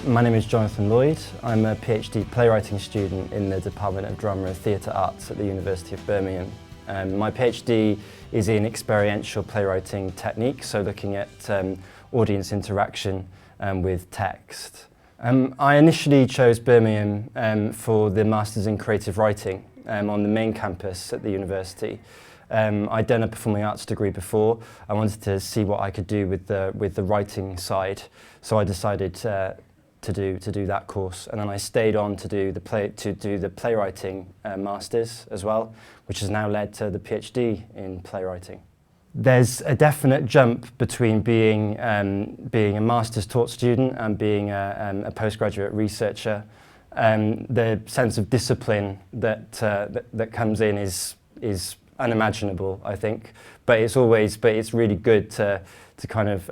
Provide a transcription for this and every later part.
My name is Jonathan Lloyd. I'm a PhD playwriting student in the Department of Drama and Theatre Arts at the University of Birmingham. My PhD is in experiential playwriting technique, so looking at audience interaction with text. I initially chose Birmingham for the Masters in Creative Writing on the main campus at the university. I'd done a performing arts degree before. I wanted to see what I could do with the writing side, so I decided to do that course, and then I stayed on to do the playwriting masters as well, which has now led to the PhD in playwriting. There's a definite jump between being a master's taught student and being a postgraduate researcher. The sense of discipline that comes in is unimaginable, I think, but it's really good to kind of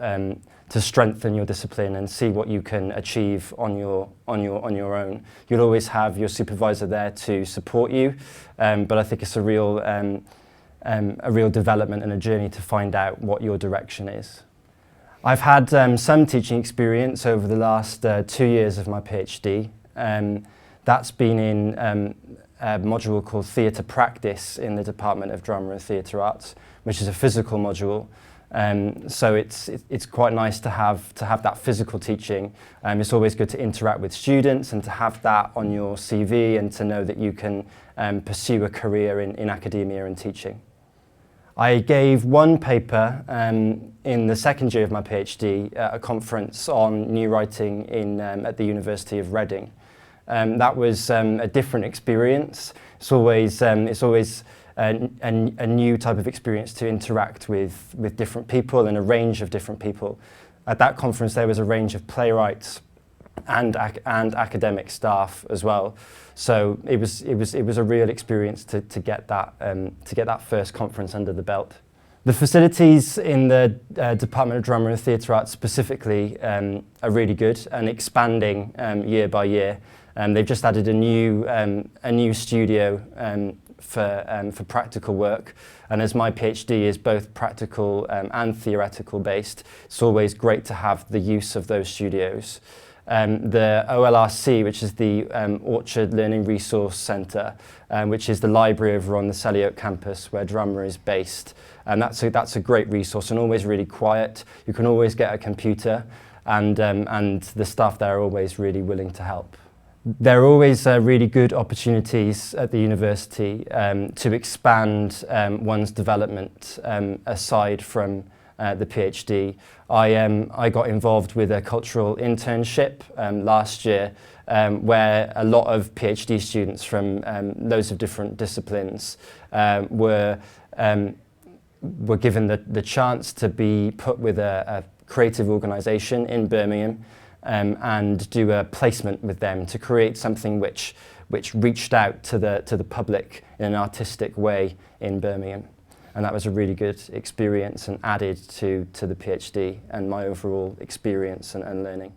to strengthen your discipline and see what you can achieve on your own. You'll always have your supervisor there to support you, but I think it's a real development and a journey to find out what your direction is. I've had some teaching experience over the last 2 years of my PhD. That's been in a module called Theatre Practice in the Department of Drama and Theatre Arts, which is a physical module. So it's quite nice to have that physical teaching. It's always good to interact with students and to have that on your CV and to know that you can pursue a career in academia and teaching. I gave one paper in the second year of my PhD at a conference on new writing at the University of Reading. That was a different experience. It's always a new type of experience to interact with different people and a range of different people. At that conference there was a range of playwrights and academic staff as well. So it was a real experience to get that first conference under the belt. The facilities in the Department of Drama and Theatre Arts specifically are really good and expanding year by year. They've just added a new studio for practical work, and as my PhD is both practical and theoretical based, it's always great to have the use of those studios. The OLRC, which is the Orchard Learning Resource Centre, which is the library over on the Selly Oak campus where drama is based, and that's a great resource and always really quiet. You can always get a computer, and the staff there are always really willing to help. There are always really good opportunities at the university to expand one's development aside from the PhD. I got involved with a cultural internship last year where a lot of PhD students from loads of different disciplines were given the chance to be put with a creative organisation in Birmingham and do a placement with them to create something which reached out to the public in an artistic way in Birmingham. And that was a really good experience and added to the PhD and my overall experience and learning.